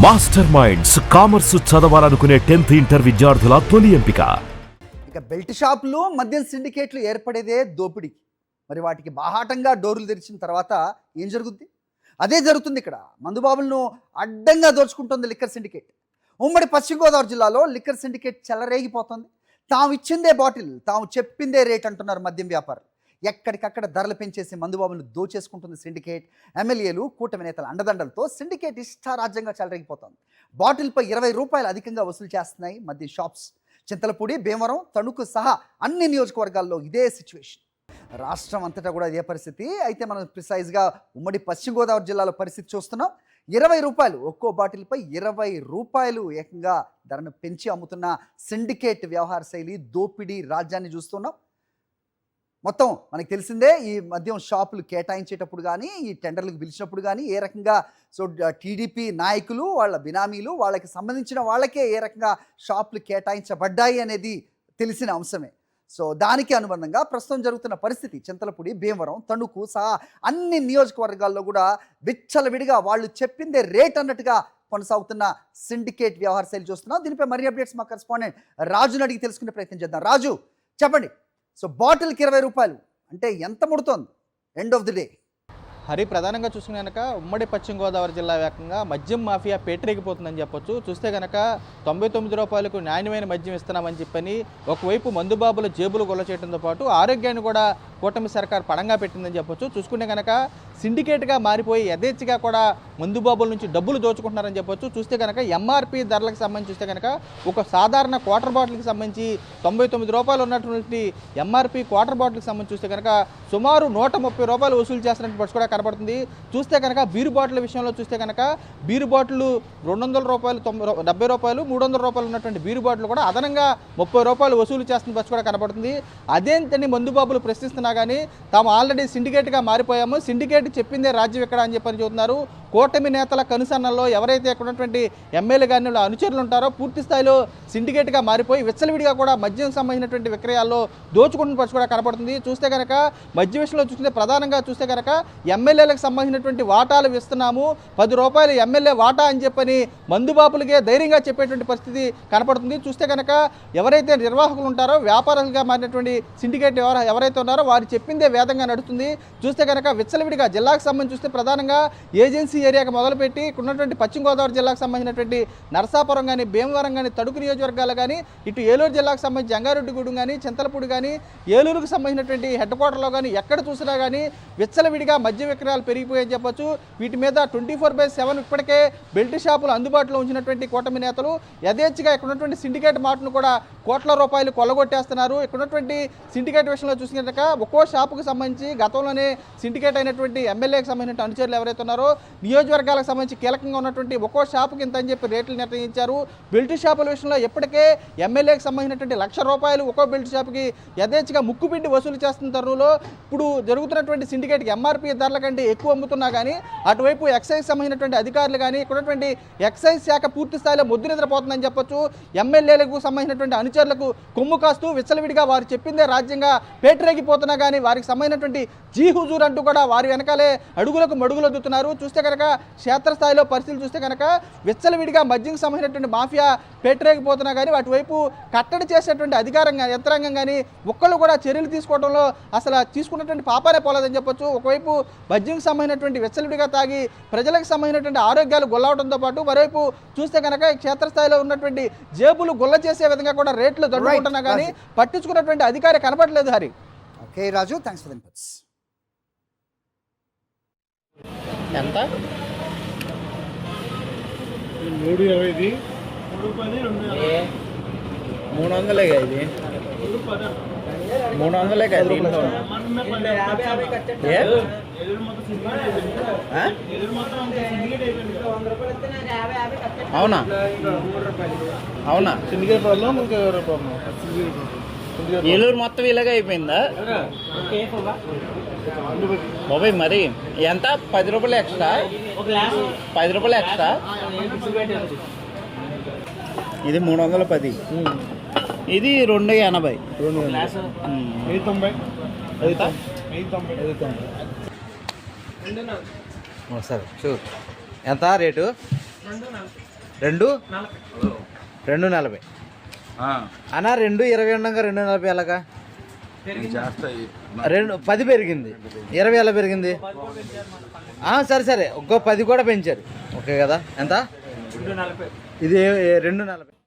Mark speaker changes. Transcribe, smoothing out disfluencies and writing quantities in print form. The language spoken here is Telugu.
Speaker 1: మాస్టర్ మైండ్స్ కామర్స్ చదవాలనుకునే 10th ఇంటర్ విద్యార్థుల తొలి ఎంపిక.
Speaker 2: ఇక బెల్ట్ షాపులు మద్యం సిండికేట్లు ఏర్పడేదే దోపిడీకి. మరి వాటికి బాహాటంగా డోర్లు తెరిచిన తర్వాత ఏం జరుగుద్ది? అదే జరుగుతుంది ఇక్కడ. మందుబాబులను అడ్డంగా దోచుకుంటుంది లిక్కర్ సిండికేట్. ఉమ్మడి పశ్చిమ గోదావరి జిల్లాలో లిక్కర్ సిండికేట్ చెలరేగిపోతుంది. తాము ఇచ్చిందే బాటిల్, తాము చెప్పిందే రేట్ అంటున్నారు మద్యం వ్యాపారులు. ఎక్కడికక్కడ ధరలు పెంచేసి మందుబాబులను దోచేసుకుంటుంది సిండికేట్. ఎమ్మెల్యేలు, కూటమి నేతల అండదండలతో సిండికేట్ ఇష్టారాజ్యంగా చెలరేగిపోతుంది. బాటిల్పై 20 రూపాయలు అధికంగా వసూలు చేస్తున్నాయి మద్యం షాప్స్. చింతలపూడి, భీమవరం, తణుకు సహా అన్ని నియోజకవర్గాల్లో ఇదే సిచ్యువేషన్. రాష్ట్రం అంతటా కూడా ఇదే పరిస్థితి. అయితే మనం ప్రిసైజ్గా ఉమ్మడి పశ్చిమ గోదావరి జిల్లాలో పరిస్థితి చూస్తున్నాం. 20 రూపాయలు ఒక్కో బాటిల్పై 20 రూపాయలు ఏకంగా ధరను పెంచి అమ్ముతున్న సిండికేట్ వ్యవహార శైలి, దోపిడీ రాజ్యాన్ని చూస్తున్నాం. మొత్తం మనకు తెలిసిందే, ఈ మద్యం షాపులు కేటాయించేటప్పుడు కానీ, ఈ టెండర్లకు పిలిచినప్పుడు కానీ ఏ రకంగా టీడీపీ నాయకులు, వాళ్ళ బినామీలు, వాళ్ళకి సంబంధించిన వాళ్ళకే ఏ రకంగా షాపులు కేటాయించబడ్డాయి అనేది తెలిసిన అంశమే. దానికి అనుబంధంగా ప్రస్తుతం జరుగుతున్న పరిస్థితి చింతలపూడి, భీమవరం, తణుకు సహా అన్ని నియోజకవర్గాల్లో కూడా విచ్చలవిడిగా వాళ్ళు చెప్పిందే రేట్ అన్నట్టుగా కొనసాగుతున్న సిండికేట్ వ్యవహార శైలి చూస్తున్నాం. దీనిపై మరిన్ని అప్డేట్స్ మా కరెస్పాండెంట్ రాజుని అడిగి తెలుసుకునే ప్రయత్నం చేద్దాం. రాజు, చెప్పండి. బాటిల్కి 20 రూపాయలు అంటే ఎంత ముడుతోంది end of the day?
Speaker 3: Hari, ప్రధానంగా చూసుకుని కనుక ఉమ్మడి పశ్చిమ గోదావరి జిల్లా వ్యాప్తంగా మద్యం మాఫియా పేటరేగిపోతుందని చెప్పొచ్చు. చూస్తే కనుక 99 రూపాయలకు నాణ్యమైన మద్యం ఇస్తున్నామని చెప్పని ఒకవైపు మందుబాబుల జేబులు గొల్ల చేయడంతో పాటు ఆరోగ్యాన్ని కూడా కూటమి సర్కార్ పడంగా పెట్టిందని చెప్పొచ్చు. చూసుకుంటే కనుక సిండికేట్గా మారిపోయి యథేచ్ఛగా కూడా మందుబాబుల నుంచి డబ్బులు దోచుకుంటున్నారని చెప్పొచ్చు. చూస్తే కనుక ఎంఆర్పి ధరలకు సంబంధించి చూస్తే కనుక ఒక సాధారణ క్వార్టర్ బాటిల్కి సంబంధించి 99 రూపాయలు ఉన్నటువంటి ఎంఆర్పి క్వార్టర్ బాటిల్కి సంబంధించి చూస్తే కనుక సుమారు 130 రూపాయలు వసూలు చేస్తున్నట్టు పరిస్థితి కూడా కనబడుతుంది. చూస్తే కనుక బీరు బాటిల్ విషయంలో చూస్తే కనుక బీరు బాటిల్ 200 రూపాయలు, 70 రూపాయలు, 300 రూపాయలు ఉన్నటువంటి బీరు బాటిల్ కూడా అదనంగా 30 రూపాయలు వసూలు చేస్తున్న పరిస్థితి కూడా కనబడుతుంది. అదేంటని మందుబాబులు ప్రశ్నిస్తున్నా కానీ తాము ఆల్రెడీ సిండికేట్గా మారిపోయాము, సిండికేట్ చెప్పిందే రాజ్యం ఎక్కడ అని చెప్పని చెబుతున్నారు. కూటమి నేతల కనుసన్నల్లో ఎవరైతే ఇక్కడ ఉన్నటువంటి ఎమ్మెల్యే గారిని అనుచరులు ఉంటారో పూర్తి స్థాయిలో సిండికేట్గా మారిపోయి విచ్చలవిడిగా కూడా మద్యం సంబంధించినటువంటి విక్రయాల్లో దోచుకుంటున్న పరిస్థితి కూడా కనపడుతుంది. చూస్తే కనుక మద్య విషయంలో చూస్తే ప్రధానంగా చూస్తే కనుక ఎమ్మెల్యేలకు సంబంధించినటువంటి వాటాలు ఇస్తున్నాము, 10 రూపాయలు ఎమ్మెల్యే వాటా అని చెప్పని మందుబాపులకే ధైర్యంగా చెప్పేటువంటి పరిస్థితి కనపడుతుంది. చూస్తే కనుక ఎవరైతే నిర్వాహకులు ఉంటారో, వ్యాపారులుగా మారినటువంటి సిండికేట్ ఎవరైతే ఉన్నారో వారు చెప్పిందే వేదంగా నడుస్తుంది. చూస్తే కనుక విచ్చలవిడిగా జిల్లాకు సంబంధించి చూస్తే ప్రధానంగా ఏజెన్సీ ఏరియాకి మొదలుపెట్టి ఉన్నటువంటి పశ్చిమ గోదావరి జిల్లాకు సంబంధించినటువంటి నరసాపురం కానీ, భీమవరం కానీ, తణుకు నియోజకవర్గాలు కానీ, ఇటు ఏలూరు జిల్లాకు సంబంధించి జంగారెడ్డిగూడెం కానీ, చింతలపూడి కానీ, ఏలూరుకు సంబంధించినటువంటి హెడ్ క్వార్టర్లో కానీ ఎక్కడ చూసినా కానీ విచ్చలవిడిగా మద్య విక్రయాలు పెరిగిపోయాయని చెప్పొచ్చు. వీటి మీద 24/7 ఇప్పటికే బెల్ట్ షాపులు అందుబాటులో ఉంచినటువంటి కూటమి నేతలు యథేచ్ఛగా ఇక్కడ ఉన్నటువంటి సిండికేట్ మాటను కూడా కోట్ల రూపాయలు కొల్లగొట్టేస్తున్నారు. ఇక్కడ ఉన్నటువంటి సిండికేట్ విషయంలో చూసినాక ఒక్కో షాపుకు సంబంధించి గతంలోనే సిండికేట్ అయినటువంటి ఎమ్మెల్యేకి సంబంధించిన అనుచరులు ఎవరైతే ఉన్నారో నియోజకవర్గాలకు సంబంధించి కీలకంగా ఉన్నటువంటి ఒక్కో షాపుకి ఇంత అని చెప్పి రేట్లు నిర్ణయించారు. బెల్ట్ షాపుల విషయంలో ఇప్పటికే ఎమ్మెల్యేకి సంబంధించినటువంటి 1,00,000 రూపాయలు ఒక్కో బెల్ట్ షాపుకి యథేచ్ఛగా ముక్కుపిండి వసూలు చేస్తున్న తరుణంలో ఇప్పుడు జరుగుతున్నటువంటి సిండికేట్కి ఎంఆర్పీ ధరల కంటే ఎక్కువ అమ్ముతున్నా కానీ అటువైపు ఎక్సైజ్ సంబంధించినటువంటి అధికారులు కానీ ఇక్కడ ఉన్నటువంటి ఎక్సైజ్ శాఖ పూర్తి స్థాయిలో ముద్దు నిద్రపోతుందని చెప్పొచ్చు. ఎమ్మెల్యేలకు సంబంధించినటువంటి అనుచరులకు కొమ్ము కాస్తూ విచ్చలవిడిగా వారు చెప్పిందే రాజ్యంగా పేటరేగిపోతున్నా కానీ వారికి సంబంధించినటువంటి జీ హుజూర్ అంటూ కూడా వారి వెనకాలే అడుగులకు మడుగులు వద్దుతున్నారు. చూస్తే కనుక క్షేత్రస్థాయిలో పరిస్థితులు చూస్తే కనుక విచ్చలవిడిగా మద్యంకి సంబంధించినటువంటి మాఫియా పేటరేగిపోతున్నా కానీ వాటివైపు కట్టడి చేసేటువంటి అధికారంగా యంత్రాంగం కానీ ఒక్కళ్ళు కూడా చర్యలు తీసుకోవడంలో అసలు తీసుకున్నటువంటి పాపానే పోలేదని చెప్పొచ్చు. ఒకవైపు మద్యంకి సంబంధించినటువంటి విచ్చలవిడిగా తాగి ప్రజలకు సంబంధించినటువంటి ఆరోగ్యాలు గొల్లవడంతో పాటు మరోవైపు చూస్తే కనుక క్షేత్రస్థాయిలో ఉన్నటువంటి జేబులు గొల్ల చేసే విధంగా కూడా రేట్లు దండుకుంటున్నా కానీ పట్టించుకున్నటువంటి అధికారి కనపడలేదు. Hari.
Speaker 2: Okay Raju, thanks for the inputs.
Speaker 3: ఎంత?
Speaker 4: 320 300 ఇది 300 కదా. అవునా అవునా సిండికేట్ ప్రాబ్లం. ఏలూరు మొత్తం ఇలాగే అయిపోయిందా బాబాయ్? మరి ఎంత? 10 రూపాయలు ఎక్స్ట్రా, 10 రూపాయలు ఎక్స్ట్రా. ఇది 310, ఇది 280.
Speaker 5: సరే షూర్. ఎంత రేటు?
Speaker 3: 2.40 అన్న 2.20 ఉండగా 2.40 ఎలాగా 10 పెరిగింది 20 ఎలా పెరిగింది సరే ఇంకో 10 కూడా పెంచారు ఓకే కదా ఎంత ఇది 2.40